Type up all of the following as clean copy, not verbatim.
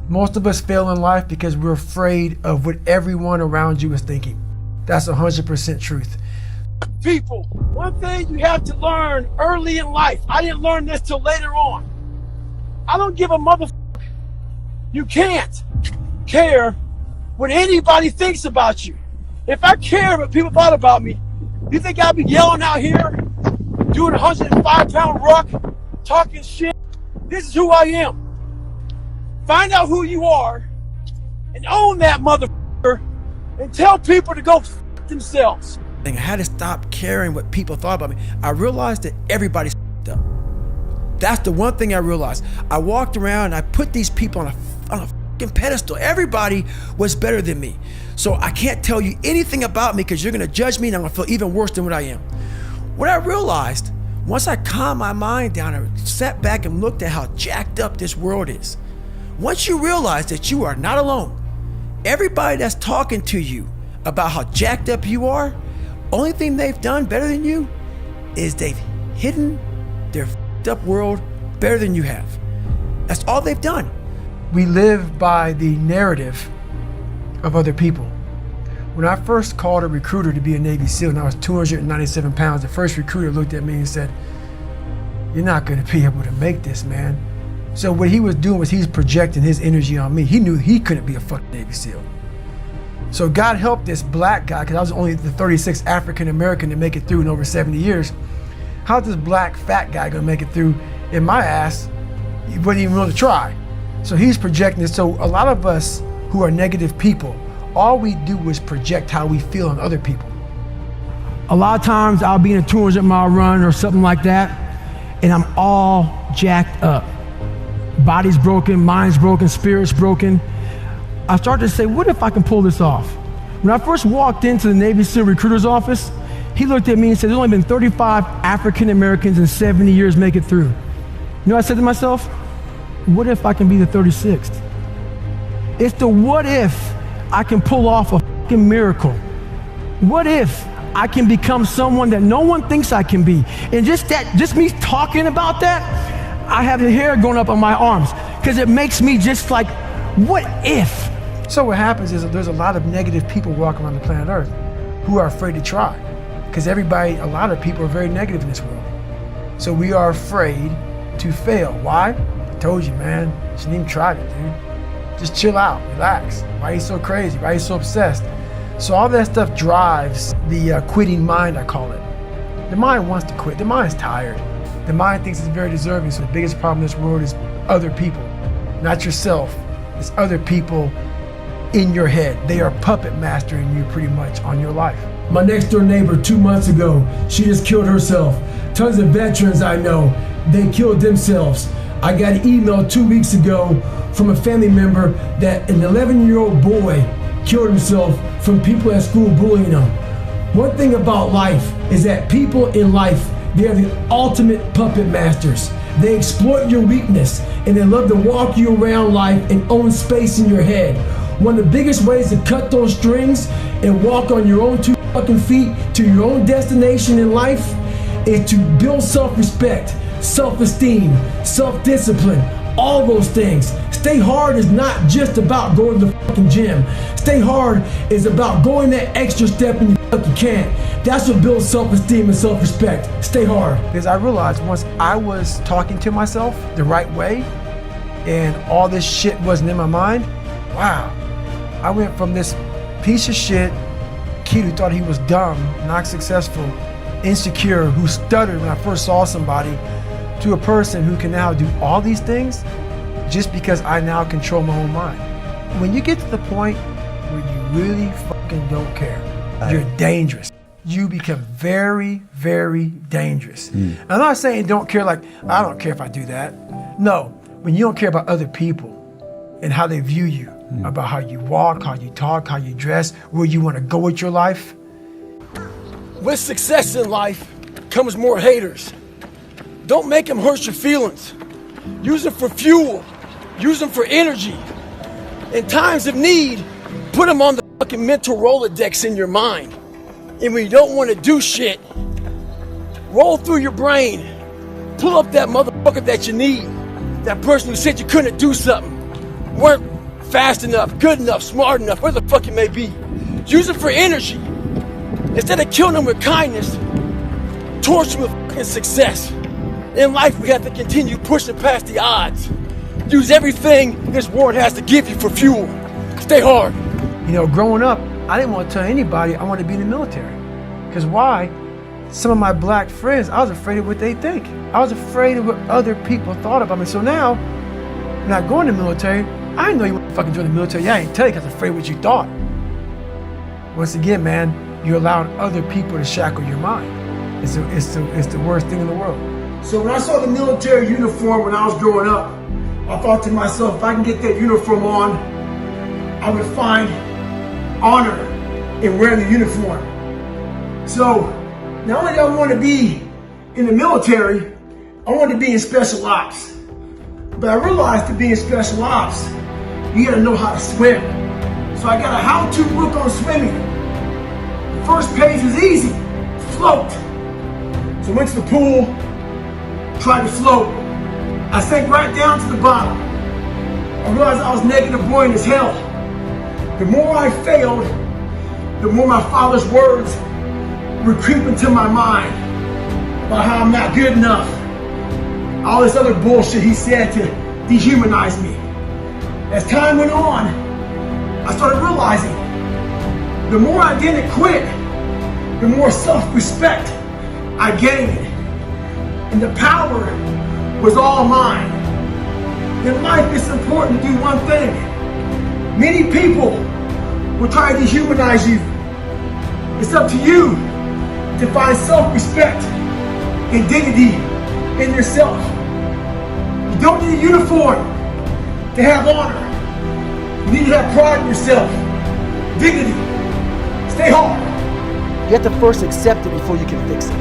Most of us fail in life because we're afraid of what everyone around you is thinking. That's 100% truth. People, one thing you have to learn early in life, I didn't learn this till later on. I don't give a motherfucker. You can't care what anybody thinks about you. If I cared what people thought about me, you think I'd be yelling out here, doing a 105-pound ruck, talking shit? This is who I am. Find out who you are and own that motherfucker and tell people to go f themselves. I had to stop caring what people thought about me. I realized that everybody's up. That's the one thing I realized. I walked around and I put these people on a fucking pedestal. Everybody was better than me. So I can't tell you anything about me because you're gonna judge me and I'm gonna feel even worse than what I am. What I realized, once I calmed my mind down and sat back and looked at how jacked up this world is, once you realize that you are not alone, everybody that's talking to you about how jacked up you are, only thing they've done better than you is they've hidden their f***ed up world better than you have. That's all they've done. We live by the narrative of other people. When I first called a recruiter to be a Navy SEAL and I was 297 pounds, the first recruiter looked at me and said, "You're not gonna be able to make this, man." So what he was doing was he's projecting his energy on me. He knew he couldn't be a fucking Navy SEAL. So God helped this black guy, because I was only the 36th African American to make it through in over 70 years. How's this black fat guy gonna make it through in my ass? He wouldn't even want to try. So he's projecting this. So a lot of us who are negative people, all we do is project how we feel on other people. A lot of times I'll be in a 200-mile run or something like that, and I'm all jacked up. Body's broken, mind's broken, spirit's broken. I started to say, what if I can pull this off? When I first walked into the Navy SEAL recruiter's office, he looked at me and said, there's only been 35 African Americans in 70 years make it through. You know what I said to myself? What if I can be the 36th? It's the what if I can pull off a fucking miracle. What if I can become someone that no one thinks I can be? And just me talking about that, I have the hair going up on my arms because it makes me just like, what if? So what happens is that there's a lot of negative people walking around the planet Earth who are afraid to try, because a lot of people are very negative in this world. So we are afraid to fail. Why? I told you, man, you shouldn't even try it, dude. Just chill out, relax. Why are you so crazy? Why are you so obsessed? So all that stuff drives the quitting mind, I call it. The mind wants to quit. The mind's tired. The mind thinks it's very deserving. So the biggest problem in this world is other people, not yourself. It's other people in your head. They are puppet mastering you pretty much on your life. My next door neighbor 2 months ago, she just killed herself. Tons of veterans I know, they killed themselves. I got an email 2 weeks ago from a family member that an 11-year-old boy killed himself from people at school bullying him. One thing about life is that people in life, they are the ultimate puppet masters. They exploit your weakness and they love to walk you around life and own space in your head. One of the biggest ways to cut those strings and walk on your own 2 fucking feet to your own destination in life is to build self-respect, self-esteem, self-discipline, all those things. Stay hard is not just about going to the fucking gym. Stay hard is about going that extra step and you fucking can't. That's what builds self-esteem and self-respect. Stay hard. Because I realized once I was talking to myself the right way and all this shit wasn't in my mind, wow. I went from this piece of shit kid who thought he was dumb, not successful, insecure, who stuttered when I first saw somebody, to a person who can now do all these things just because I now control my own mind. When you get to the point where you really fucking don't care, you're dangerous. You become very, very dangerous. I'm not saying don't care like, I don't care if I do that. No, when you don't care about other people and how they view you, about how you walk, how you talk, how you dress, where you want to go with your life. With success in life comes more haters. Don't make them hurt your feelings. Use them for fuel. Use them for energy. In times of need, put them on the fucking mental Rolodex in your mind. And when you don't want to do shit, roll through your brain. Pull up that motherfucker that you need. That person who said you couldn't do something. Weren't fast enough, good enough, smart enough, where the fuck it may be. Use it for energy. Instead of killing them with kindness, torch them with fucking success. In life, we have to continue pushing past the odds. Use everything this world has to give you for fuel. Stay hard. You know, growing up, I didn't want to tell anybody I wanted to be in the military. Because why? Some of my black friends, I was afraid of what they think. I was afraid of what other people thought about me. So now, when I go in the military, I didn't know you want to fucking join the military. I ain't tell you because I was afraid of what you thought. Once again, man, you allowed other people to shackle your mind. It's the worst thing in the world. So when I saw the military uniform when I was growing up, I thought to myself, if I can get that uniform on, I would find honor in wearing the uniform. So not only do I want to be in the military, I want to be in special ops. But I realized to be in special ops, you gotta know how to swim. So I got a how-to book on swimming. The first page was easy, float. So I went to the pool, tried to float. I sank right down to the bottom. I realized I was naked and boring as hell. The more I failed, the more my father's words would creep into my mind about how I'm not good enough. All this other bullshit he said to dehumanize me. As time went on, I started realizing the more I didn't quit, the more self-respect I gained. And the power was all mine. In life, it's important to do one thing. Many people will try to dehumanize you. It's up to you to find self-respect and dignity in yourself. You don't need a uniform to have honor. You need to have pride in yourself, dignity. Stay hard. You have to first accept it before you can fix it.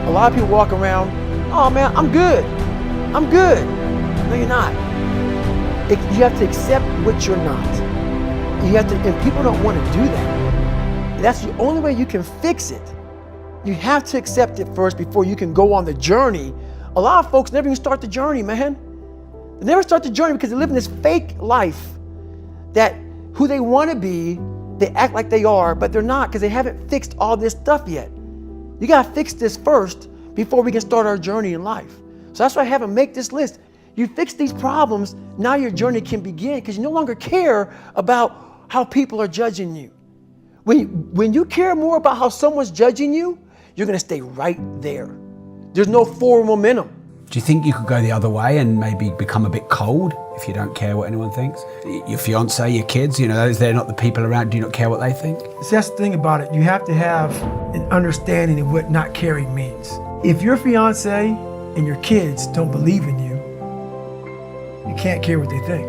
A lot of people walk around, oh man, I'm good. I'm good. No, you're not. You have to accept what you're not. You have to, and people don't want to do that. That's the only way you can fix it. You have to accept it first before you can go on the journey. A lot of folks never even start the journey, man. They never start the journey because they live in this fake life that who they want to be, they act like they are, but they're not because they haven't fixed all this stuff yet. You got to fix this first before we can start our journey in life. So that's why I have them make this list. You fix these problems, now your journey can begin because you no longer care about how people are judging you. When you care more about how someone's judging you, you're going to stay right there. There's no forward momentum. Do you think you could go the other way and maybe become a bit cold if you don't care what anyone thinks? Your fiance, your kids, you know, they're not the people around. Do you not care what they think? See, that's the thing about it. You have to have an understanding of what not caring means. If your fiance and your kids don't believe in you, you can't care what they think.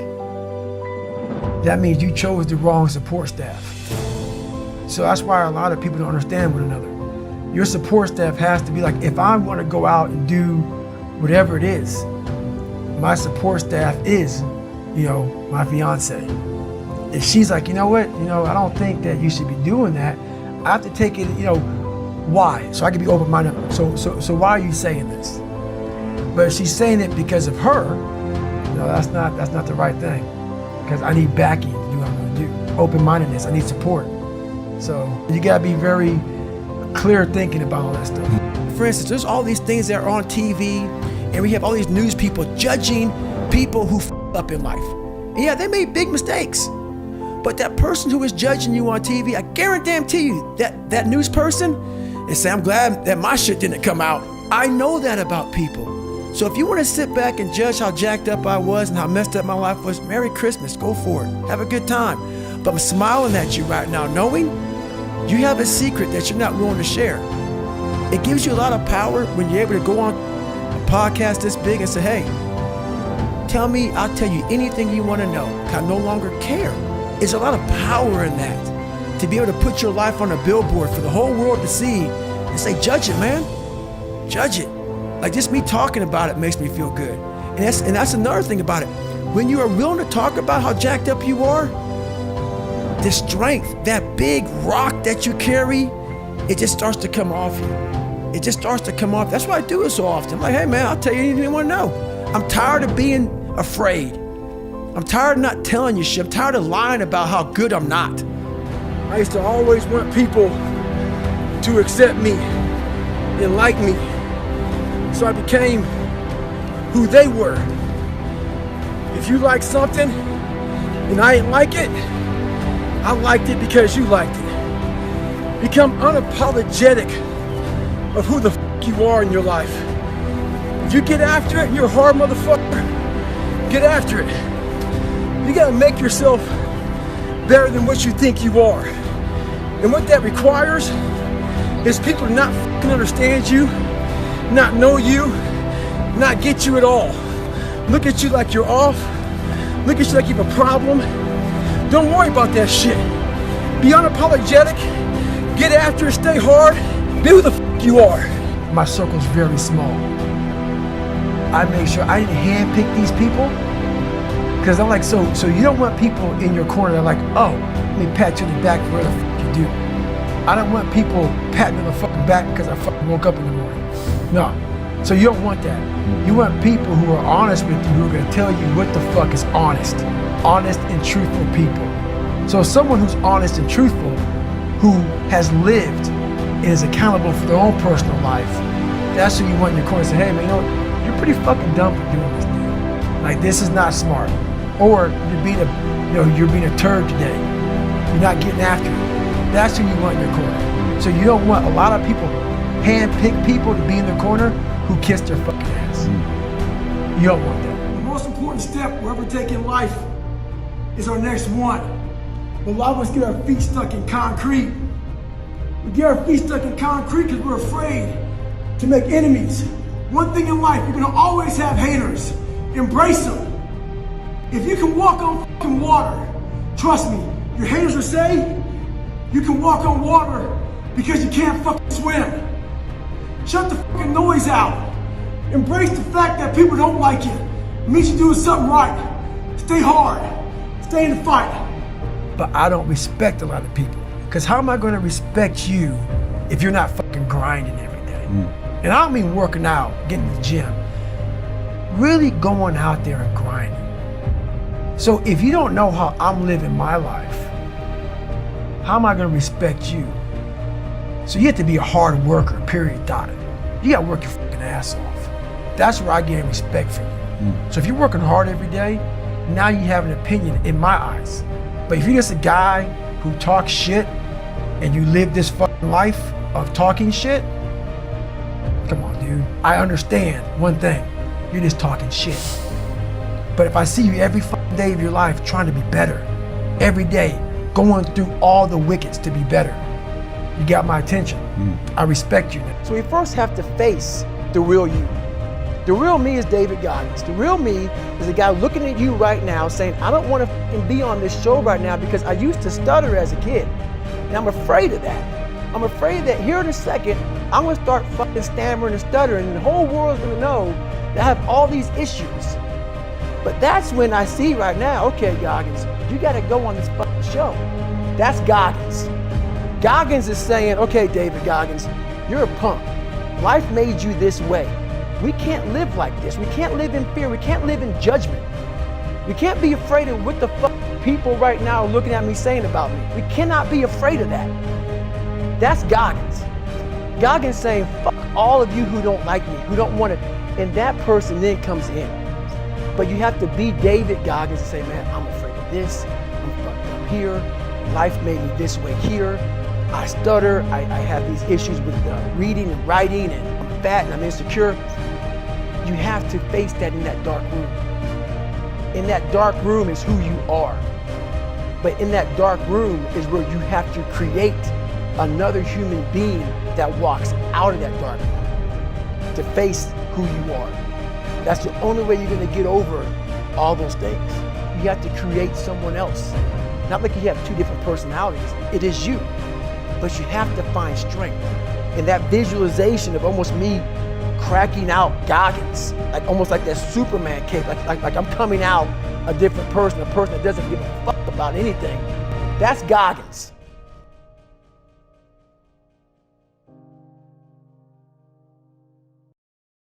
That means you chose the wrong support staff. So that's why a lot of people don't understand one another. Your support staff has to be like, if I'm going to go out and do whatever it is, my support staff is, my fiance. If she's like, you know what, I don't think that you should be doing that, I have to take it, why? So I can be open-minded. So why are you saying this? But if she's saying it because of her, that's not the right thing. Because I need backing to do what I'm going to do. Open-mindedness, I need support. So you got to be very clear thinking about all that stuff. For instance, there's all these things that are on TV, and we have all these news people judging people who f up in life. And yeah, they made big mistakes. But that person who is judging you on TV, I guarantee you that news person is saying, I'm glad that my shit didn't come out. I know that about people. So if you want to sit back and judge how jacked up I was and how messed up my life was, Merry Christmas, go for it. Have a good time. But I'm smiling at you right now, knowing you have a secret that you're not willing to share. It gives you a lot of power when you're able to go on a podcast this big and say, hey, tell me, I'll tell you anything you want to know. I no longer care. There's a lot of power in that. To be able to put your life on a billboard for the whole world to see and say, judge it, man. Judge it. Like just me talking about it makes me feel good. And that's another thing about it. When you are willing to talk about how jacked up you are, the strength, that big rock that you carry, it just starts to come off you. It just starts to come off. That's why I do it so often. I'm like, hey man, I'll tell you anything you want to know. I'm tired of being afraid. I'm tired of not telling you shit. I'm tired of lying about how good I'm not. I used to always want people to accept me and like me. So I became who they were. If you like something and I didn't like it, I liked it because you liked it. Become unapologetic of who the fuck you are in your life. If you get after it, you're a hard motherfucker. Get after it. You gotta make yourself better than what you think you are. And what that requires is people to not fucking understand you, not know you, not get you at all. Look at you like you're off. Look at you like you have a problem. Don't worry about that shit. Be unapologetic. Get after it. Stay hard. Be who the fuck you are. My circle's very small. I make sure I didn't handpick these people. Because I'm like, so you don't want people in your corner that are like, oh, let me pat you on the back for what the fuck you do. I don't want people patting me on the fucking back because I fucking woke up in the morning. No. So you don't want that. You want people who are honest with you, who are going to tell you what the fuck is honest. Honest and truthful people. So someone who's honest and truthful, who has lived and is accountable for their own personal life, that's who you want in your corner to say, hey man, you know, you're pretty fucking dumb for doing this, dude. Like, this is not smart. Or you're being a turd today. You're not getting after it. That's who you want in your corner. So you don't want a lot of people, hand-pick people to be in the corner who kiss their fucking ass. You don't want that. The most important step we'll ever take in life is our next one. A lot of us get our feet stuck in concrete. We get our feet stuck in concrete because we're afraid to make enemies. One thing in life, you're gonna always have haters. Embrace them. If you can walk on fucking water, trust me, your haters will say you can walk on water because you can't fucking swim. Shut the fucking noise out. Embrace the fact that people don't like you. It means you're doing something right. Stay hard. Stay in the fight. But I don't respect a lot of people. Because how am I going to respect you if you're not fucking grinding every day? And I don't mean working out, getting to the gym. Really going out there and grinding. So if you don't know how I'm living my life, how am I going to respect you? So you have to be a hard worker, period, dot. You got to work your fucking ass off. That's where I gain respect from you. So if you're working hard every day, now you have an opinion in my eyes. But if you're just a guy who talks shit and you live this fucking life of talking shit, come on, dude. I understand one thing. You're just talking shit. But if I see you every fucking day of your life trying to be better, every day, going through all the wickets to be better, you got my attention. I respect you now. So we first have to face the real you. The real me is David Goggins. The real me is a guy looking at you right now saying, I don't want to fucking be on this show right now because I used to stutter as a kid. And I'm afraid of that. I'm afraid that here in a second, I'm going to start fucking stammering and stuttering and the whole world's going to know that I have all these issues. But that's when I see right now, okay, Goggins, you got to go on this fucking show. That's Goggins. Goggins is saying, okay, David Goggins, you're a punk. Life made you this way. We can't live like this. We can't live in fear. We can't live in judgment. We can't be afraid of what the fuck people right now are looking at me saying about me. We cannot be afraid of that. That's Goggins. Goggins saying, fuck all of you who don't like me, who don't want it. And that person then comes in. But you have to be David Goggins and say, man, I'm afraid of this. I'm fucked up here. Life made me this way here. I stutter. I have these issues with reading and writing, and I'm fat and I'm insecure. You have to face that in that dark room. In that dark room is who you are. But in that dark room is where you have to create another human being that walks out of that dark room to face who you are. That's the only way you're going to get over all those things. You have to create someone else. Not like you have two different personalities. It is you. But you have to find strength. And that visualization of almost me cracking out Goggins, like almost like that Superman cape, like I'm coming out a different person, a person that doesn't give a fuck about anything. That's Goggins.